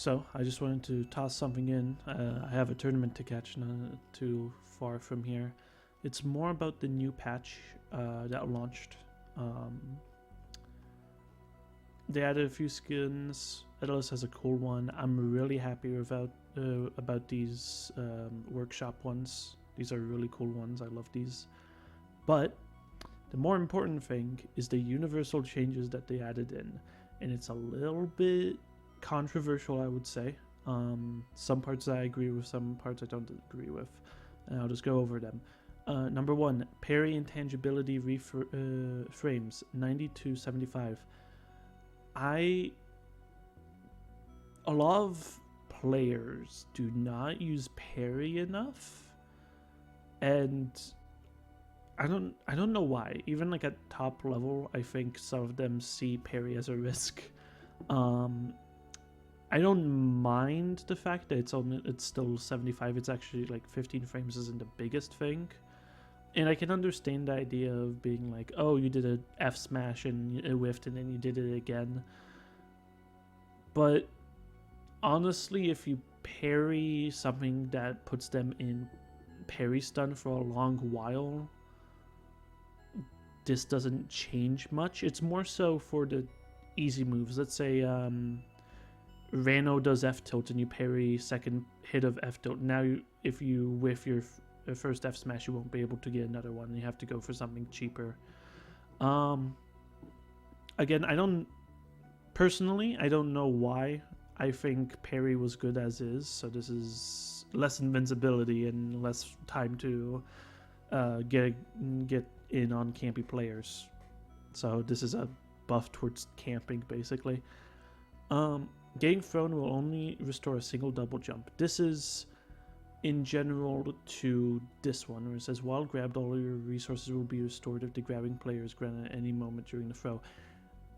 So I just wanted to toss something in. I have a tournament to catch, not too far from here. It's more about the new patch that launched. They added a few skins. Atlas has a cool one. I'm really happy about these workshop ones. These are really cool ones. I love these. But the more important thing is the universal changes that they added in. And it's a little bit controversial, I would say. Some parts I agree with, some parts I don't agree with. And I'll just go over them. Number 1, parry intangibility frames, 90 to 75. A lot of players do not use parry enough, and I don't know why. Even like at top level, I think some of them see parry as a risk. I don't mind the fact that it's still 75. It's actually like 15 frames isn't the biggest thing. And I can understand the idea of being like, oh, you did a F smash and it whiffed and then you did it again. But honestly, if you parry something that puts them in parry stun for a long while, this doesn't change much. It's more so for the easy moves. Let's say Rano does F tilt and you parry second hit of F tilt. Now if you whiff your first F smash, you won't be able to get another one. You have to go for something cheaper. Again, I don't know why. I think parry was good as is, so this is less invincibility and less time to get in on campy players. So this is a buff towards camping, basically. Getting thrown will only restore a single double jump. This is in general to this one, where it says while grabbed, all your resources will be restored if the grabbing player is granted at any moment during the throw.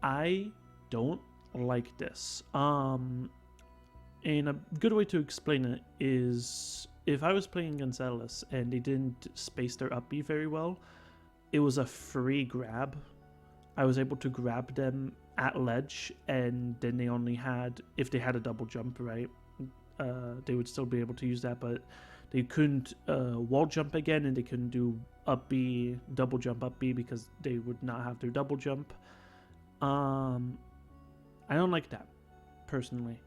I don't like this. And a good way to explain it is if I was playing against Atlas and they didn't space their up B very well, it was a free grab. I was able to grab them at ledge, and then they only had, if they had a double jump, right, they would still be able to use that, but they couldn't wall jump again, and they couldn't do up B, double jump up B, because they would not have their double jump. I don't like that, personally.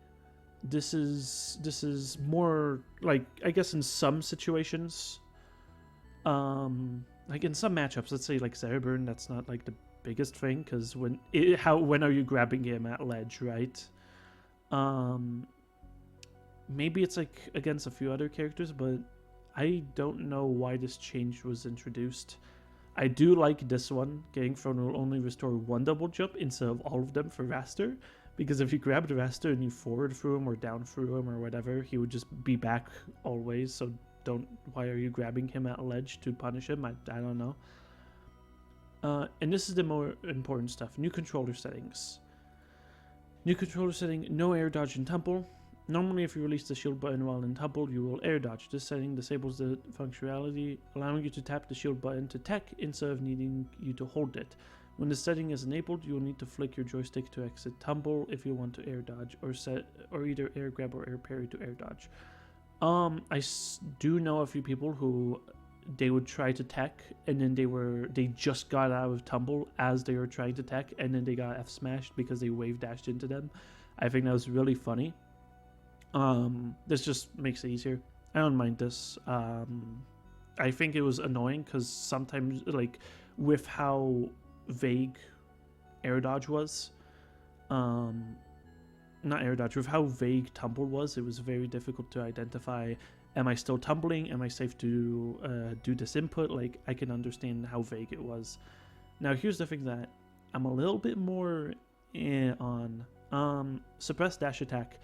This is more like, I guess in some situations, like in some matchups, let's say like Zeraburn, that's not like the biggest thing, because when are you grabbing him at ledge, right? Maybe it's like against a few other characters, but I don't know why this change was introduced. I do like this one. Getting thrown will only restore one double jump instead of all of them for Raster, because if you grab the Raster and you forward through him or down through him or whatever, he would just be back always. So why are you grabbing him at ledge to punish him? I don't know. And this is the more important stuff. New controller settings. New controller setting, no air dodge in tumble. Normally, if you release the shield button while in tumble, you will air dodge. This setting disables the functionality, allowing you to tap the shield button to tech instead of needing you to hold it. When the setting is enabled, you will need to flick your joystick to exit tumble if you want to air dodge, or either air grab or air parry to air dodge. I do know a few people who they would try to tech, and then they just got out of tumble as they were trying to tech, and then they got F smashed because they wave dashed into them. I think that was really funny. This just makes it easier. I don't mind this. I think it was annoying because sometimes, like, with how vague air dodge was, not air dodge, with how vague tumble was, it was very difficult to identify, am I still tumbling? Am I safe to do this input? Like, I can understand how vague it was. Now, here's the thing that I'm a little bit more on. Suppress dash attack.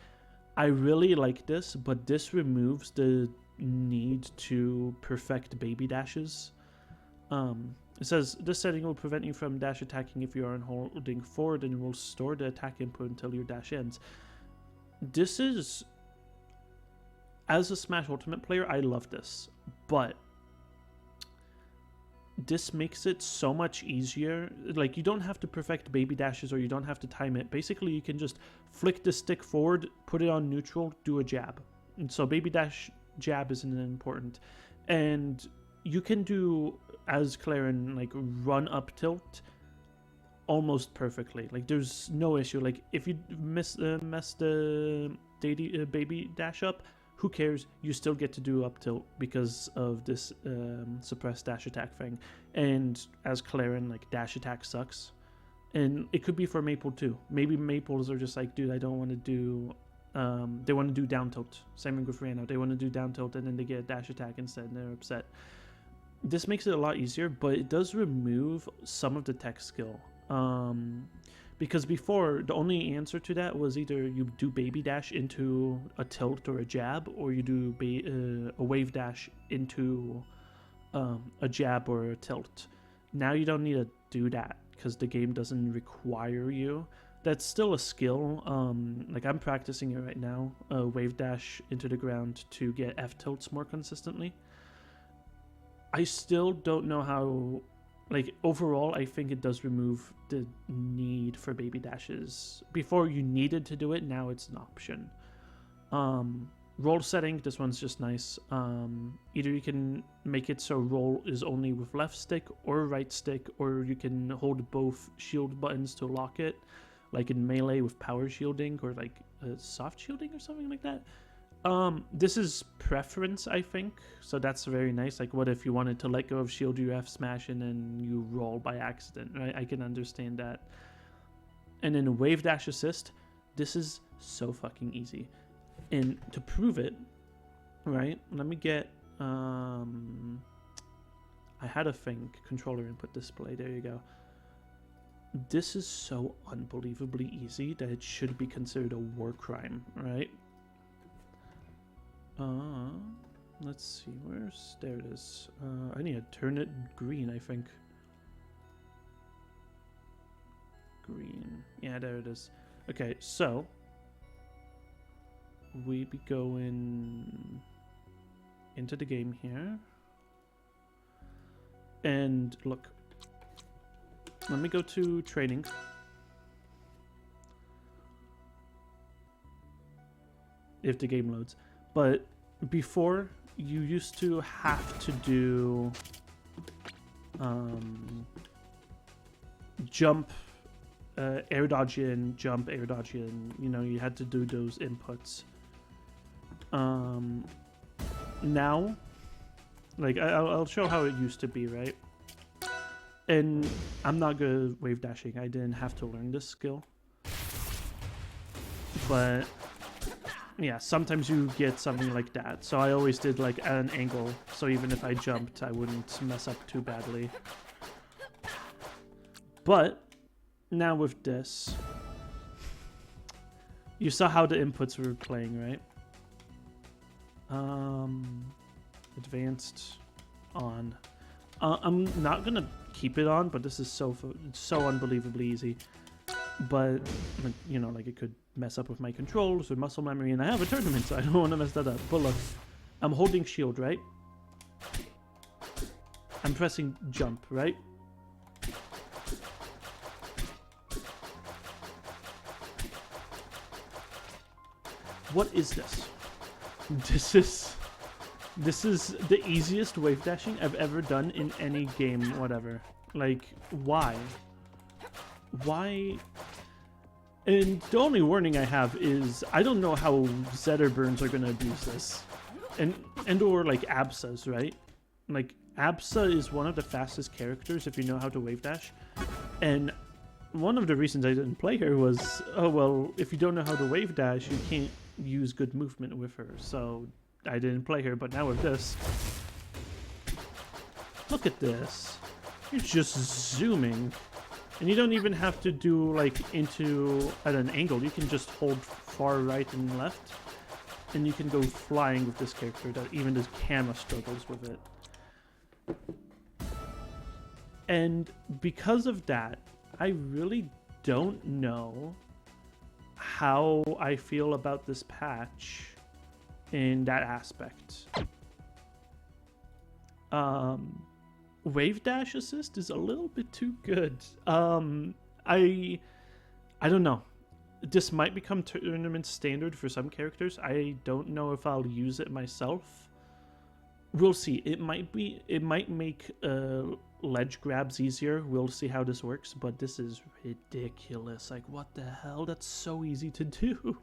I really like this, but this removes the need to perfect baby dashes. It says, this setting will prevent you from dash attacking if you aren't holding forward, and will store the attack input until your dash ends. This is, as a Smash Ultimate player, I love this, but this makes it so much easier. Like, you don't have to perfect baby dashes, or you don't have to time it. Basically, you can just flick the stick forward, put it on neutral, do a jab. And so baby dash jab isn't important. And you can do, as Claren, like, run up tilt almost perfectly. Like, there's no issue. Like, if you mess the baby dash up, who cares? You still get to do up tilt because of this suppressed dash attack thing. And as Claren, like, dash attack sucks. And it could be for Maple too. Maybe Maples are just like, dude, I don't want to do... they want to do down tilt. Same with Rano. They want to do down tilt and then they get a dash attack instead and they're upset. This makes it a lot easier, but it does remove some of the tech skill. Because before, the only answer to that was either you do baby dash into a tilt or a jab, or you do a wave dash into a jab or a tilt. Now you don't need to do that because the game doesn't require you. That's still a skill. Like, I'm practicing it right now. Wave dash into the ground to get F tilts more consistently. I still don't know how... Like, overall, I think it does remove the need for baby dashes. Before, you needed to do it, now it's an option. Roll setting, this one's just nice. Either you can make it so roll is only with left stick or right stick, or you can hold both shield buttons to lock it, like in Melee with power shielding, or like soft shielding or something like that. This is preference, I think, so that's very nice. Like, what if you wanted to let go of shield, you F smash and then you roll by accident, right? I can understand that. And then wave dash assist, this is so fucking easy. And to prove it, right, let me get I had a thing, controller input display, there you go. This is so unbelievably easy that it should be considered a war crime, right? Let's see, there it is. I need to turn it green, I think. Green, yeah, there it is. Okay, so we be going into the game here. And look, let me go to training. If the game loads. But before, you used to have to do jump, air dodge in, jump, air dodge in. You know, you had to do those inputs. Now, like, I'll show how it used to be, right? And I'm not good at wave dashing. I didn't have to learn this skill. But... yeah, sometimes you get something like that. So I always did, like, at an angle. So even if I jumped, I wouldn't mess up too badly. But now with this, you saw how the inputs were playing, right? Advanced on. I'm not gonna keep it on, but this is so unbelievably easy. But, you know, like, it could mess up with my controls, with muscle memory, and I have a tournament, so I don't want to mess that up. But look, I'm holding shield, right? I'm pressing jump, right? What is this? This is the easiest wave dashing I've ever done in any game, whatever. Like, why? Why? And the only warning I have is I don't know how Zetterburns are going to abuse this. And or like Absa's, right? Like, Absa is one of the fastest characters if you know how to wave dash. And one of the reasons I didn't play her was, oh well, if you don't know how to wave dash, you can't use good movement with her. So I didn't play her, but now with this, look at this. You're just zooming. And you don't even have to do, like, into at an angle. You can just hold far right and left. And you can go flying with this character that even this camera struggles with it. And because of that, I really don't know how I feel about this patch in that aspect. Wave dash assist is a little bit too good. I don't know. This might become tournament standard for some characters. I don't know if I'll use it myself. We'll see. It might make ledge grabs easier. We'll see how this works, but this is ridiculous. Like, what the hell? That's so easy to do.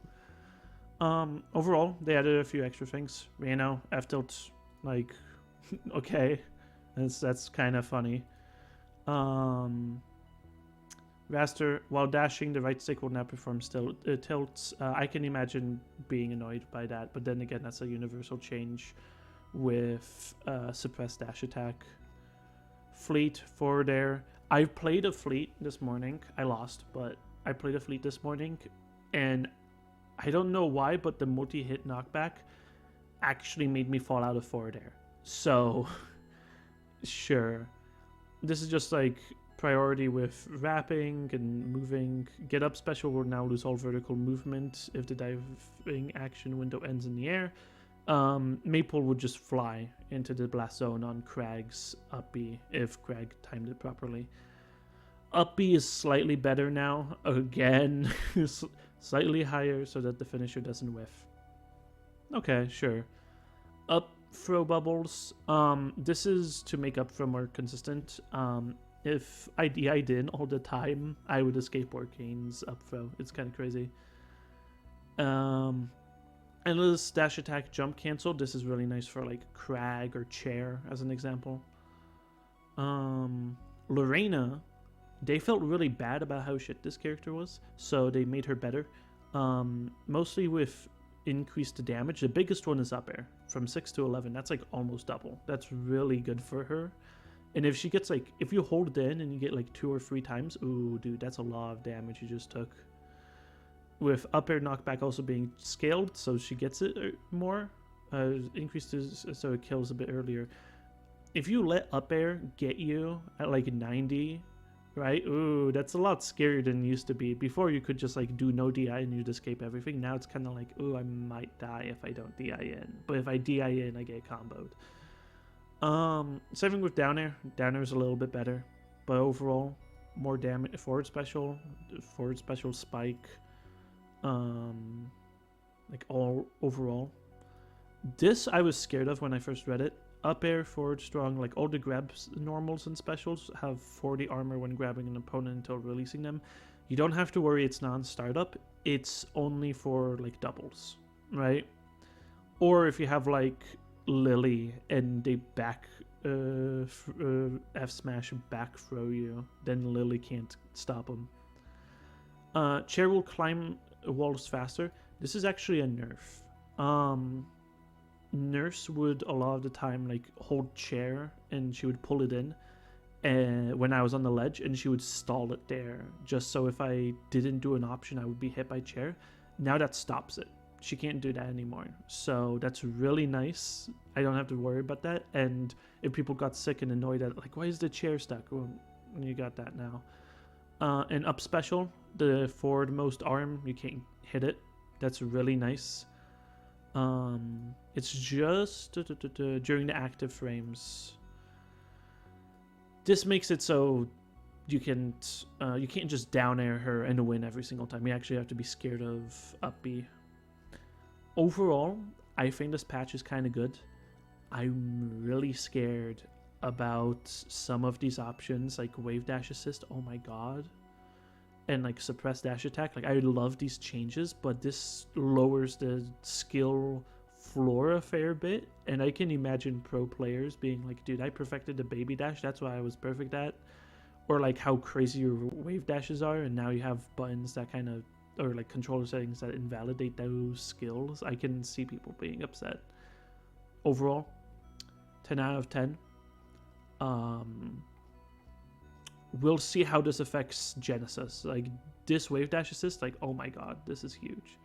Overall, they added a few extra things. Reno, F tilt, like, okay. That's kind of funny. Raster, while dashing, the right stick will not perform tilts. I can imagine being annoyed by that, but then again, that's a universal change with suppressed dash attack. Fleet, forward air. I played a fleet this morning. I lost, but I played a fleet this morning, and I don't know why, but the multi-hit knockback actually made me fall out of forward air. So, sure. This is just like priority with wrapping and moving. Get up special will now lose all vertical movement if the diving action window ends in the air. Maple would just fly into the blast zone on Crag's up B if Crag timed it properly. Up B is slightly better now. Again, slightly higher so that the finisher doesn't whiff. Okay, sure. Up throw bubbles. This is to make up for more consistent. If I DI'd in all the time, I would escape Orcane's up throw. It's kind of crazy. Endless dash attack jump cancel. This is really nice for like Crag or Chair as an example. Lorena, they felt really bad about how shit this character was, so they made her better. Mostly with increased damage. The biggest one is up air from 6 to 11. That's like almost double. That's really good for her. And if she gets like, if you hold it in and you get like 2 or 3 times, ooh, dude, that's a lot of damage you just took. With up air knockback also being scaled, so she gets it more. Increases so it kills a bit earlier. If you let up air get you at like 90, right? Ooh, that's a lot scarier than it used to be. Before you could just like do no DI and you'd escape everything. Now it's kind of like, ooh, I might die if I don't DI in. But if I DI in, I get comboed. Saving with down air is a little bit better, but overall more damage. Forward special spike, like all overall. This I was scared of when I first read it. Up air, forward strong, like all the grabs normals and specials have 40 armor when grabbing an opponent until releasing them. You don't have to worry, it's non-startup. It's only for like doubles, right? Or if you have like Lily and they back F smash back throw you, then Lily can't stop them. Chair will climb walls faster. This is actually a nerf. Nurse would a lot of the time like hold chair and she would pull it in when I was on the ledge, and she would stall it there just so if I didn't do an option I would be hit by chair. Now that stops it. She can't do that anymore, so that's really nice. I don't have to worry about that. And if people got sick and annoyed at like, why is the chair stuck? Well, you got that now. And up special, the forward most arm, you can't hit it. That's really nice. It's just during the active frames. This makes it so you can't just down air her and win every single time. You actually have to be scared of up B. Overall, I think this patch is kind of good. I'm really scared about some of these options, like wave dash assist. Oh my god. And like suppress dash attack. Like, I love these changes, but this lowers the skill floor a fair bit. And I can imagine pro players being like, dude, I perfected the baby dash. That's what I was perfect at. Or like how crazy your wave dashes are. And now you have buttons that kind of, or like controller settings that invalidate those skills. I can see people being upset. Overall, 10 out of 10. We'll see how this affects Genesis. Like, this wave dash assist, like, oh my god, this is huge.